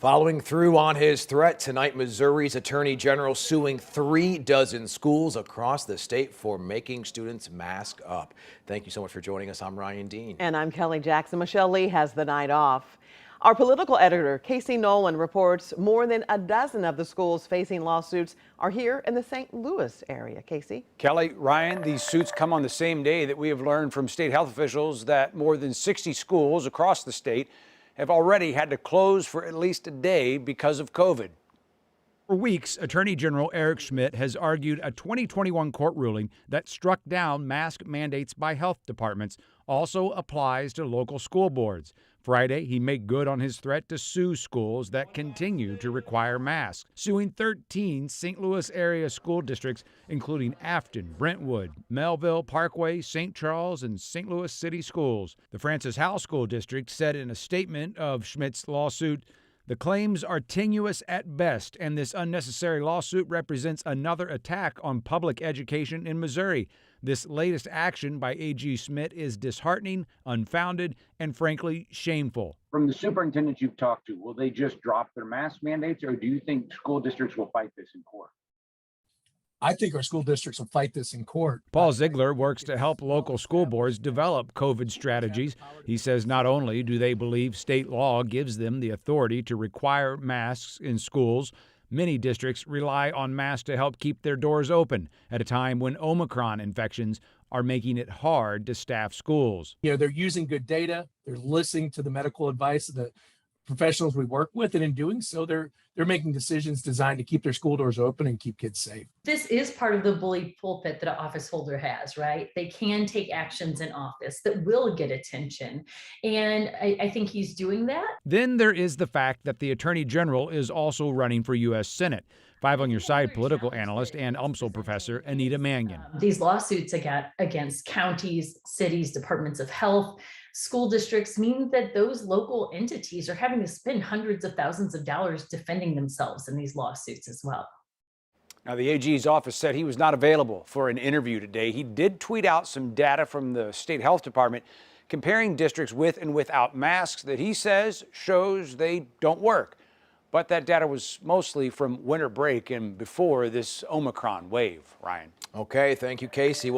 Following through on his threat tonight, Missouri's Attorney General suing 36 schools across the state for making students mask up. Thank you so much for joining us. I'm Ryan Dean. And I'm Kelly Jackson. Michelle Lee has the night off. Our political editor, Casey Nolan, reports more than a dozen of the schools facing lawsuits are here in the St. Louis area. Casey? Kelly, Ryan, these suits come on the same day that we have learned from state health officials that more than 60 schools across the state have already had to close for at least a day because of COVID. For weeks, Attorney General Eric Schmitt has argued a 2021 court ruling that struck down mask mandates by health departments also applies to local school boards. Friday, he made good on his threat to sue schools that continue to require masks, suing 13 St. Louis area school districts, including Afton, Brentwood, Melville, Parkway, St. Charles, and St. Louis City Schools. The Francis Howell School District said in a statement of Schmitt's lawsuit, "The claims are tenuous at best, and this unnecessary lawsuit represents another attack on public education in Missouri. This latest action by AG Schmitt is disheartening, unfounded, and frankly shameful." From the superintendents you've talked to, will they just drop their mask mandates, or do you think school districts will fight this in court? I think our school districts will fight this in court. Paul Ziegler works to help local school boards develop COVID strategies. He says not only do they believe state law gives them the authority to require masks in schools, many districts rely on masks to help keep their doors open at a time when Omicron infections are making it hard to staff schools. They're using good data. They're listening to the medical advice of the professionals we work with, and in doing so, they're making decisions designed to keep their school doors open and keep kids safe. This is part of the bully pulpit that an office holder has, right? They can take actions in office that will get attention. And I think he's doing that. Then there is the fact that the Attorney General is also running for U.S. Senate. Five on Your Side political analyst and UMSL professor Anita Mannion. These lawsuits against counties, cities, departments of health, school districts mean that those local entities are having to spend hundreds of thousands of dollars defending themselves in these lawsuits as well. Now, the AG's office said he was not available for an interview today. He did tweet out some data from the state health department comparing districts with and without masks that he says shows they don't work. But that data was mostly from winter break and before this Omicron wave, Ryan. Okay, thank you, Casey.